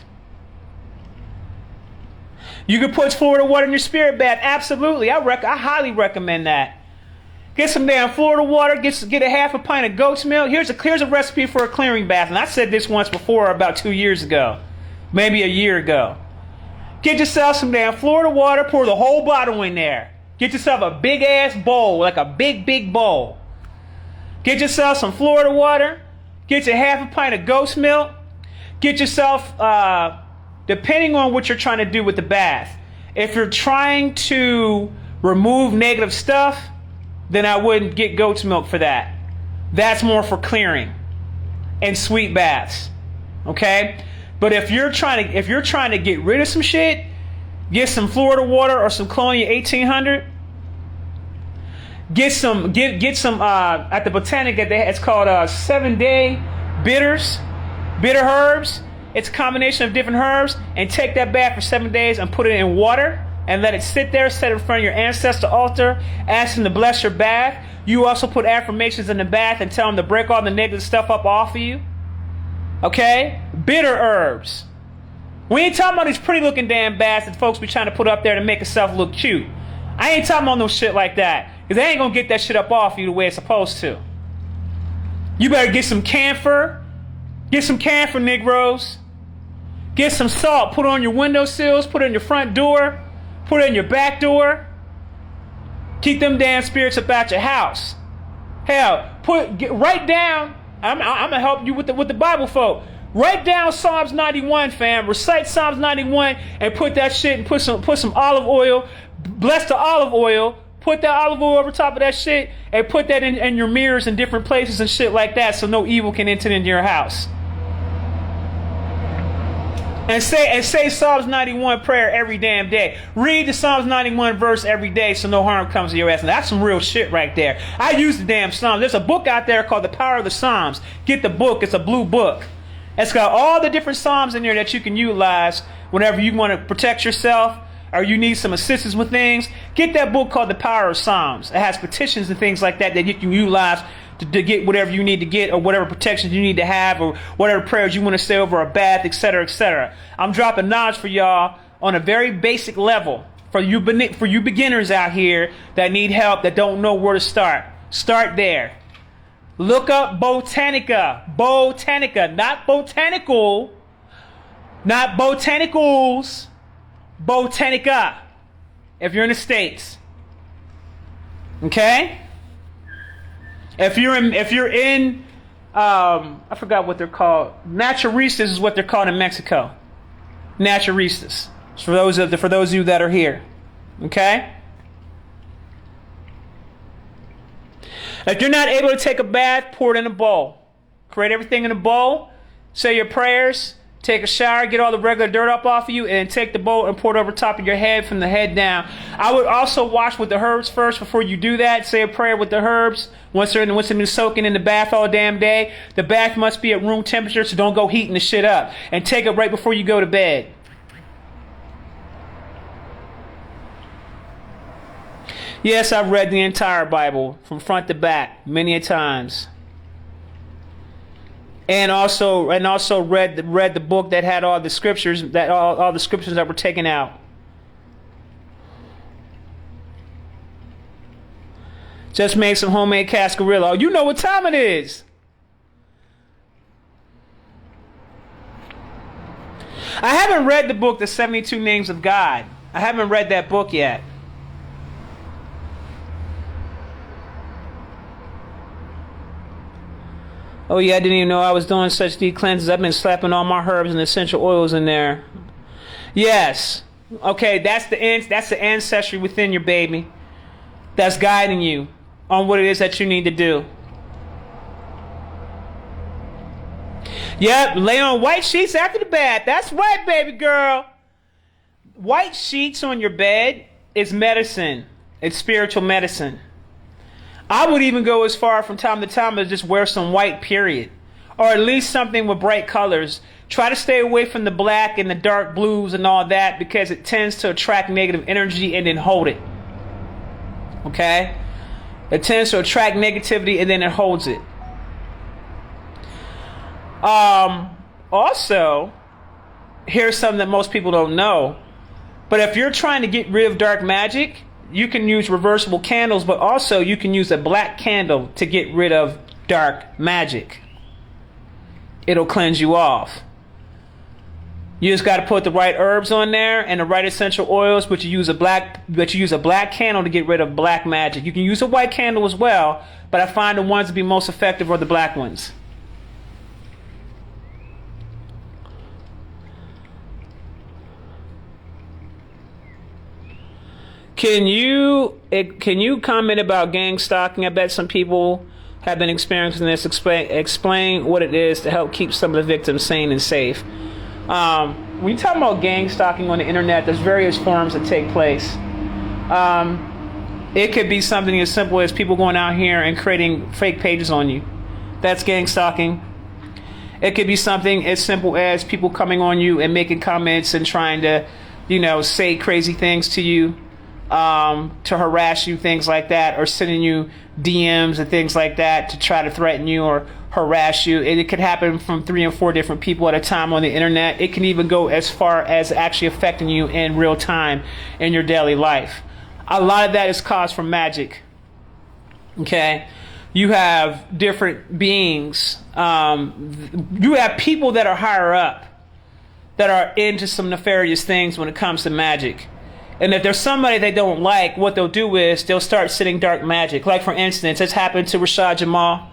You can put Florida water in your spirit bath. Absolutely. I highly recommend that. Get some damn Florida water. Get a half a pint of goat's milk. Here's a recipe for a clearing bath. And I said this once before, about 2 years ago. Maybe a year ago. Get yourself some damn Florida water. Pour the whole bottle in there. Get yourself a big ass bowl. Like a big bowl. Get yourself some Florida water. Get you half a pint of goat's milk. Get yourself, depending on what you're trying to do with the bath. If you're trying to remove negative stuff, then I wouldn't get goat's milk for that. That's more for clearing and sweet baths. Okay? But if you're trying to get rid of some shit, get some Florida water or some Colonia 1800. Get some at the Botanica. It's called 7-day bitters, bitter herbs. It's a combination of different herbs, and take that bath for 7 days and put it in water and let it sit there. Set it in front of your ancestor altar. Ask them to bless your bath. You also put affirmations in the bath and tell them to break all the negative stuff up off of you. Okay? Bitter herbs. We ain't talking about these pretty looking damn baths that folks be trying to put up there to make itself look cute. I ain't talking about no shit like that. Because they ain't going to get that shit up off you the way it's supposed to. You better get some camphor. Get some camphor, Negroes. Get some salt. Put it on your windowsills. Put it on your front door. Put it in your back door. Keep them damn spirits about your house. Hell, write down. I'm gonna help you with the Bible folk. Write down Psalms 91, fam. Recite Psalms 91 and put that shit and put some olive oil. Bless the olive oil. Put that olive oil over top of that shit and put that in your mirrors in different places and shit like that, so no evil can enter into your house. And say Psalms 91 prayer every damn day. Read the Psalms 91 verse every day so no harm comes to your ass. And that's some real shit right there. I use the damn Psalms. There's a book out there called The Power of the Psalms. Get the book. It's a blue book. It's got all the different Psalms in there that you can utilize whenever you want to protect yourself or you need some assistance with things. Get that book called The Power of Psalms. It has petitions and things like that you can utilize to get whatever you need to get, or whatever protections you need to have, or whatever prayers you want to say over a bath, etc., etc. I'm dropping knowledge for y'all on a very basic level for you beginners out here that need help, that don't know where to start. Start there. Look up Botanica. Botanica, not botanical, not botanicals. Botanica. If you're in the States. Okay? If you're in I forgot what they're called. Naturistas is what they're called in Mexico. Naturistas. For those of you that are here. Okay? If you're not able to take a bath, pour it in a bowl. Create everything in a bowl. Say your prayers. Take a shower, get all the regular dirt up off of you, and take the bowl and pour it over top of your head from the head down. I would also wash with the herbs first before you do that. Say a prayer with the herbs. Once they're been soaking in the bath all damn day, the bath must be at room temperature, so don't go heating the shit up. And take it right before you go to bed. Yes, I've read the entire Bible from front to back many a times. And also read the book that had all the scriptures all the scriptures that were taken out. Just made some homemade cascarilla. Oh, you know what time it is. I haven't read the book, The 72 Names of God. I haven't read that book yet. Oh yeah, I didn't even know I was doing such deep cleanses. I've been slapping all my herbs and essential oils in there. Yes. Okay, that's the ancestry within your baby. That's guiding you on what it is that you need to do. Yep, lay on white sheets after the bath. That's right, baby girl. White sheets on your bed is medicine. It's spiritual medicine. I would even go as far from time to time as just wear some white, period. Or at least something with bright colors. Try to stay away from the black and the dark blues and all that, because it tends to attract negative energy and then hold it. Okay? It tends to attract negativity and then it holds it. Also, here's something that most people don't know. But if you're trying to get rid of dark magic, you can use reversible candles, but also you can use a black candle to get rid of dark magic. It'll cleanse you off. You just got to put the right herbs on there and the right essential oils, but you use a black candle to get rid of black magic. You can use a white candle as well, but I find the ones to be most effective are the black ones. Can you comment about gang stalking? I bet some people have been experiencing this. Explain what it is to help keep some of the victims sane and safe. When you talk about gang stalking on the internet, there's various forms that take place. It could be something as simple as people going out here and creating fake pages on you. That's gang stalking. It could be something as simple as people coming on you and making comments and trying to, say crazy things to you, to harass you, things like that, or sending you DMs and things like that to try to threaten you or harass you. And it could happen from 3 and 4 different people at a time on the internet. It can even go as far as actually affecting you in real time in your daily life. A lot of that is caused from magic. Okay? You have different beings. You have people that are higher up that are into some nefarious things when it comes to magic. And if there's somebody they don't like, what they'll do is they'll start sending dark magic. Like, for instance, it's happened to Rashad Jamal.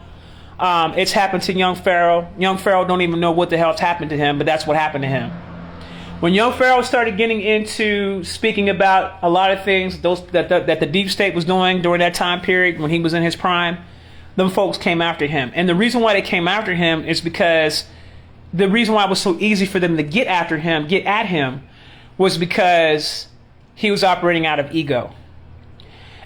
It's happened to Young Pharaoh. Young Pharaoh don't even know what the hell's happened to him, but that's what happened to him. When Young Pharaoh started getting into speaking about a lot of things that the deep state was doing during that time period when he was in his prime, them folks came after him. And the reason why they came after him is because the reason why it was so easy for them to get at him, was because he was operating out of ego.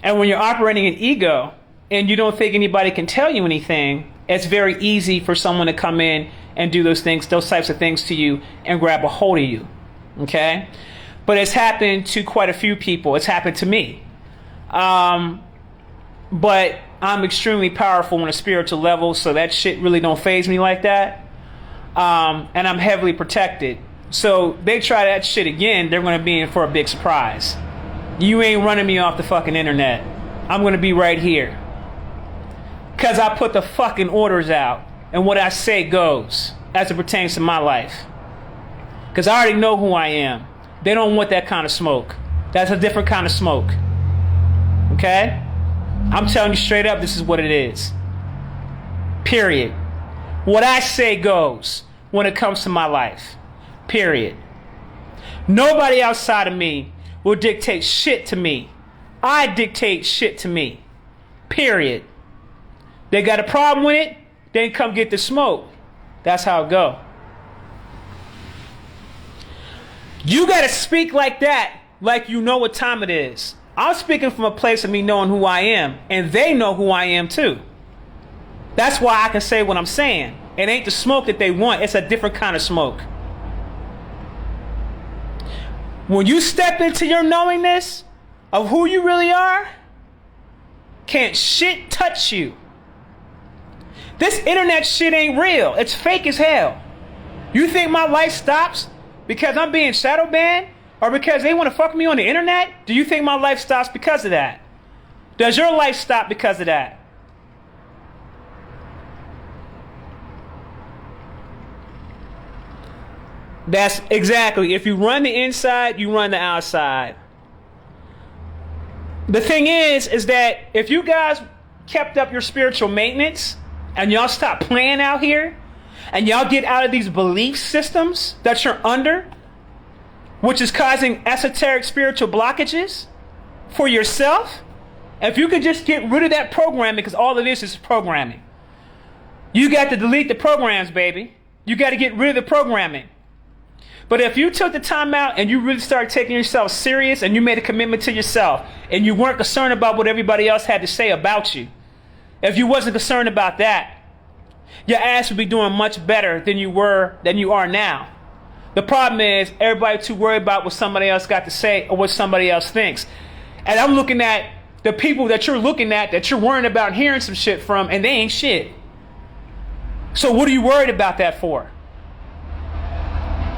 And when you're operating in ego and you don't think anybody can tell you anything, it's very easy for someone to come in and do those types of things to you and grab a hold of you. Okay? But it's happened to quite a few people. It's happened to me. But I'm extremely powerful on a spiritual level, so that shit really don't faze me like that. And I'm heavily protected. So they try that shit again, they're going to be in for a big surprise. You ain't running me off the fucking internet. I'm going to be right here. Because I put the fucking orders out. And what I say goes as it pertains to my life. Because I already know who I am. They don't want that kind of smoke. That's a different kind of smoke. Okay? I'm telling you straight up, this is what it is. Period. What I say goes when it comes to my life. Period. Nobody outside of me will dictate shit to me. I dictate shit to me. Period. They got a problem with it, then come get the smoke. That's how it go. You got to speak like that, like you know what time it is. I'm speaking from a place of me knowing who I am, and they know who I am too. That's why I can say what I'm saying. It ain't the smoke that they want, it's a different kind of smoke. When you step into your knowingness of who you really are, can't shit touch you. This internet shit ain't real. It's fake as hell. You think my life stops because I'm being shadow banned or because they want to fuck me on the internet? Do you think my life stops because of that? Does your life stop because of that? That's exactly. If you run the inside, you run the outside. The thing is that if you guys kept up your spiritual maintenance and y'all stop playing out here and y'all get out of these belief systems that you're under, which is causing esoteric spiritual blockages for yourself, if you could just get rid of that programming, because all it is programming. You got to delete the programs, baby. You got to get rid of the programming. But if you took the time out and you really started taking yourself serious and you made a commitment to yourself and you weren't concerned about what everybody else had to say about you, if you wasn't concerned about that, your ass would be doing much better than you are now. The problem is everybody too worried about what somebody else got to say or what somebody else thinks. And I'm looking at the people that you're looking at, that you're worrying about hearing some shit from, and they ain't shit. So what are you worried about that for?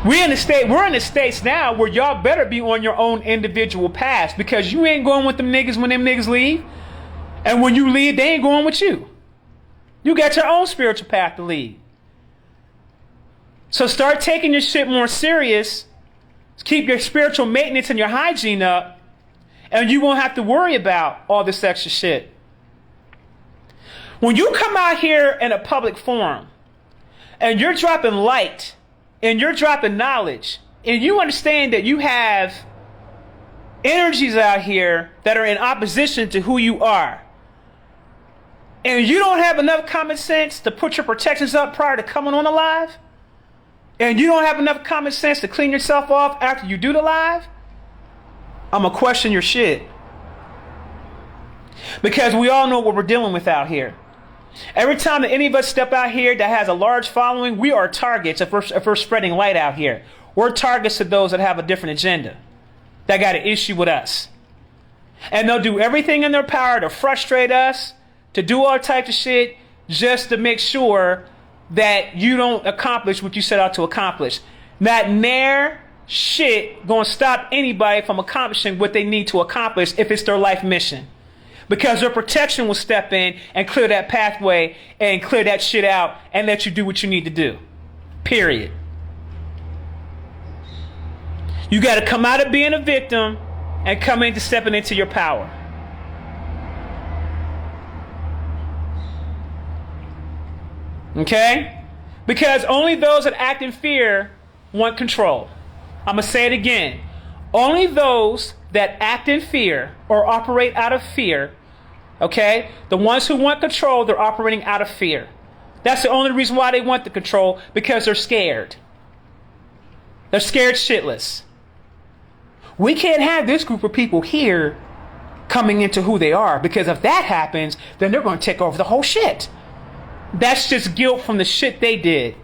We're in the states now where y'all better be on your own individual paths, because you ain't going with them niggas when them niggas leave. And when you leave, they ain't going with you. You got your own spiritual path to lead. So start taking your shit more serious. Keep your spiritual maintenance and your hygiene up, and you won't have to worry about all this extra shit. When you come out here in a public forum and you're dropping light and you're dropping knowledge, and you understand that you have energies out here that are in opposition to who you are, and you don't have enough common sense to put your protections up prior to coming on the live, and you don't have enough common sense to clean yourself off after you do the live, I'm going to question your shit. Because we all know what we're dealing with out here. Every time that any of us step out here that has a large following, we are targets if we're spreading light out here. We're targets to those that have a different agenda, that got an issue with us. And they'll do everything in their power to frustrate us, to do all types of shit, just to make sure that you don't accomplish what you set out to accomplish. Not near shit gonna stop anybody from accomplishing what they need to accomplish if it's their life mission. Because their protection will step in and clear that pathway and clear that shit out and let you do what you need to do. Period. You gotta come out of being a victim and come into stepping into your power. Okay? Because only those that act in fear want control. I'm going to say it again. Only those that act in fear or operate out of fear, okay? The ones who want control, they're operating out of fear. That's the only reason why they want the control, because they're scared. They're scared shitless. We can't have this group of people here coming into who they are, because if that happens, then they're going to take over the whole shit. That's just guilt from the shit they did.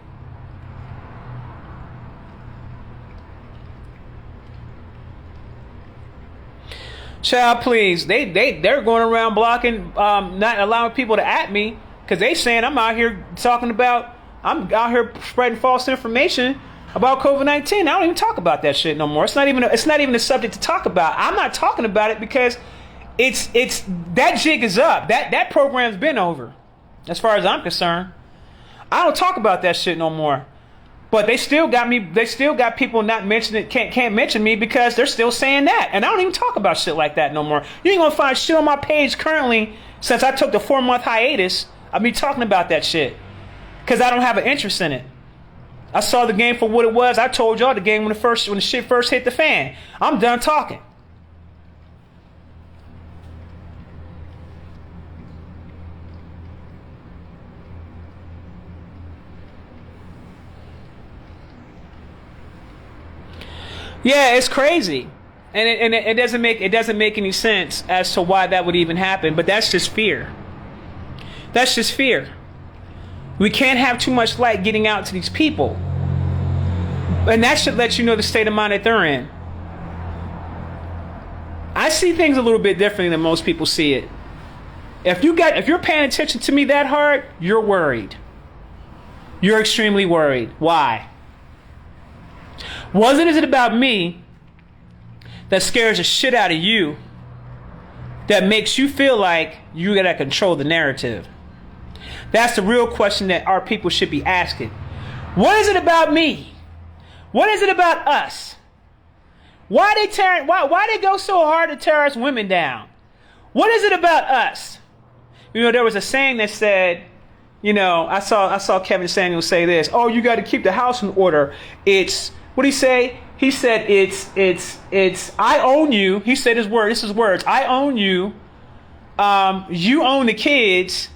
Child, please. They're going around blocking, not allowing people to at me, because they saying I'm out here spreading false information about COVID-19. I don't even talk about that shit no more. It's not even a subject to talk about. I'm not talking about it because it's that jig is up. That program's been over. As far as I'm concerned, I don't talk about that shit no more. But they still got me. They still got people not mentioning it. Can't mention me because they're still saying that. And I don't even talk about shit like that no more. You ain't gonna find shit on my page currently since I took the 4-month hiatus. I've been talking about that shit because I don't have an interest in it. I saw the game for what it was. I told y'all the game when the shit first hit the fan. I'm done talking. Yeah, it's crazy, and it doesn't make any sense as to why that would even happen. But that's just fear. That's just fear. We can't have too much light getting out to these people, and that should let you know the state of mind that they're in. I see things a little bit differently than most people see it. If you're paying attention to me that hard, you're worried. You're extremely worried. Why? What is it about me that scares the shit out of you that makes you feel like you gotta control the narrative? That's the real question that our people should be asking. What is it about me? What is it about us? Why they go so hard to tear us women down? What is it about us? You know, there was a saying that said, you know, I saw Kevin Samuels say this. Oh, you got to keep the house in order. It's what did he say? He said it's I own you. He said his word. This is words. I own you. You own the kids,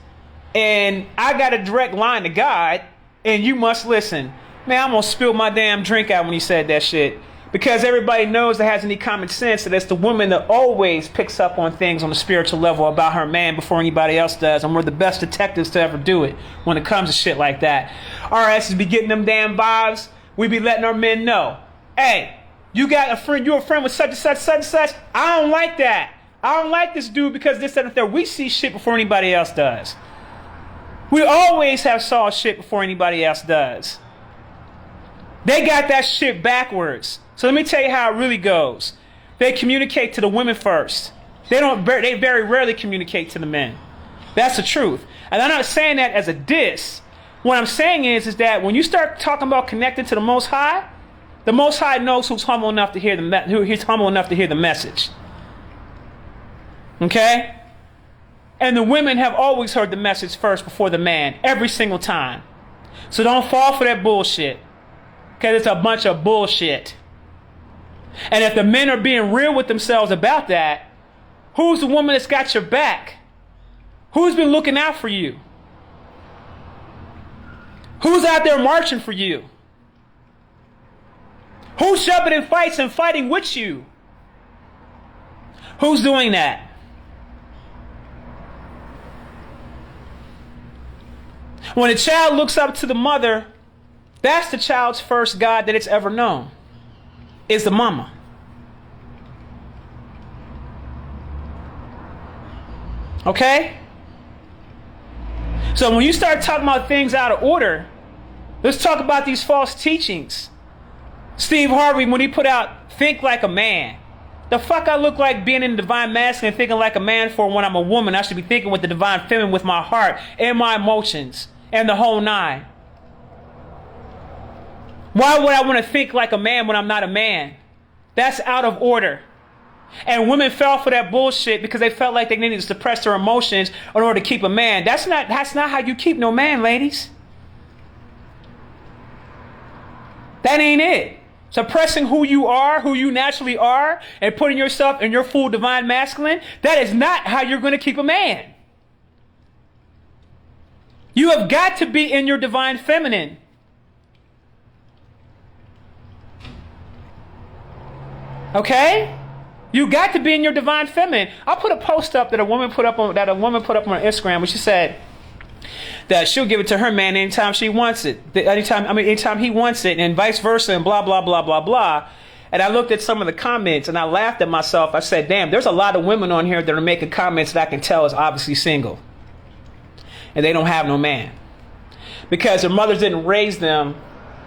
and I got a direct line to God, and you must listen. Man, I'm gonna spill my damn drink out when he said that shit. Because everybody knows that has any common sense that it's the woman that always picks up on things on the spiritual level about her man before anybody else does. And we're the best detectives to ever do it when it comes to shit like that. Our asses be getting them damn vibes. We be letting our men know. Hey, you got a friend, you're a friend with such and such, such and such. I don't like that. I don't like this dude because this, that, and that. We see shit before anybody else does. We always have saw shit before anybody else does. They got that shit backwards. So let me tell you how it really goes. They communicate to the women first. They very rarely communicate to the men. That's the truth. And I'm not saying that as a diss. What I'm saying is that when you start talking about connecting to the Most High knows who's humble enough to hear the message. Okay? And the women have always heard the message first before the man, every single time. So don't fall for that bullshit. Because it's a bunch of bullshit. And if the men are being real with themselves about that, who's the woman that's got your back? Who's been looking out for you? Who's out there marching for you? Who's shoving in fights and fighting with you? Who's doing that? When a child looks up to the mother, that's the child's first God that it's ever known, is the mama. Okay? So when you start talking about things out of order, let's talk about these false teachings. Steve Harvey, when he put out Think Like a Man. The fuck I look like being in the divine masculine, thinking like a man for when I'm a woman? I should be thinking with the divine feminine, with my heart and my emotions and the whole nine. Why would I want to think like a man when I'm not a man? That's out of order. And women fell for that bullshit because they felt like they needed to suppress their emotions in order to keep a man. That's not how you keep no man, ladies. That ain't it. Suppressing who you are, who you naturally are, and putting yourself in your full divine masculine, that is not how you're going to keep a man. You have got to be in your divine feminine. Okay? You got to be in your divine feminine. I put a post up that a woman put up on Instagram, where she said that she'll give it to her man anytime she wants it. Anytime he wants it, and vice versa, and blah, blah, blah, blah, blah. And I looked at some of the comments and I laughed at myself. I said, damn, there's a lot of women on here that are making comments that I can tell is obviously single. And they don't have no man. Because their mothers didn't raise them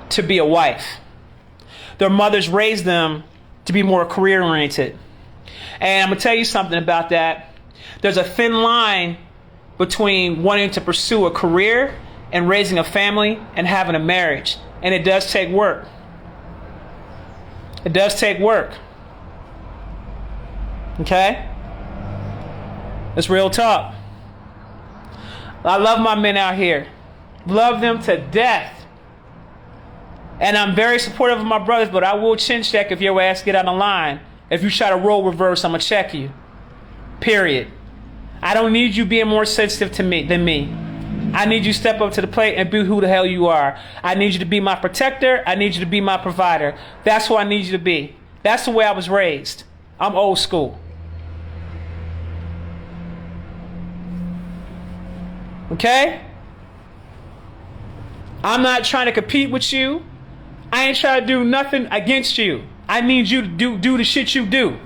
to be a wife. Their mothers raised them to be more career oriented. And I'm going to tell you something about that. There's a thin line between wanting to pursue a career and raising a family and having a marriage. And it does take work. It does take work. Okay? It's real talk. I love my men out here. Love them to death. And I'm very supportive of my brothers, but I will chin check if your ass get out of line. If you try to roll reverse, I'm going to check you. Period. I don't need you being more sensitive to me than me. I need you to step up to the plate and be who the hell you are. I need you to be my protector. I need you to be my provider. That's who I need you to be. That's the way I was raised. I'm old school. Okay? I'm not trying to compete with you. I ain't trying to do nothing against you. I need you to do the shit you do.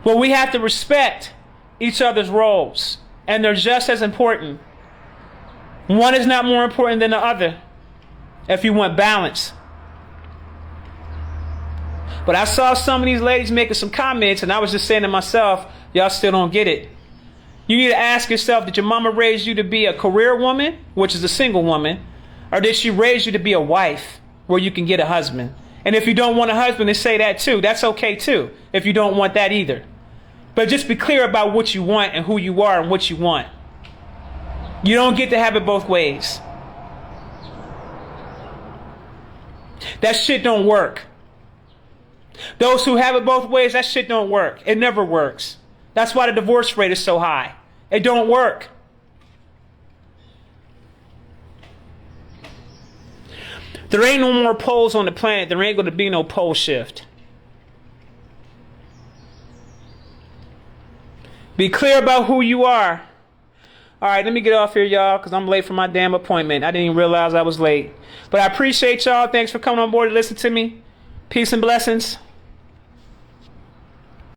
But we have to respect each other's roles. And they're just as important. One is not more important than the other if you want balance. But I saw some of these ladies making some comments, and I was just saying to myself, y'all still don't get it. You need to ask yourself, did your mama raise you to be a career woman, which is a single woman, or did she raise you to be a wife where you can get a husband? And if you don't want a husband, then say that too. That's okay too, if you don't want that either. But just be clear about what you want and who you are and what you want. You don't get to have it both ways. That shit don't work. Those who have it both ways, that shit don't work. It never works. That's why the divorce rate is so high. It don't work. There ain't no more poles on the planet. There ain't going to be no pole shift. Be clear about who you are. All right, let me get off here, y'all, because I'm late for my damn appointment. I didn't even realize I was late. But I appreciate y'all. Thanks for coming on board to listen to me. Peace and blessings.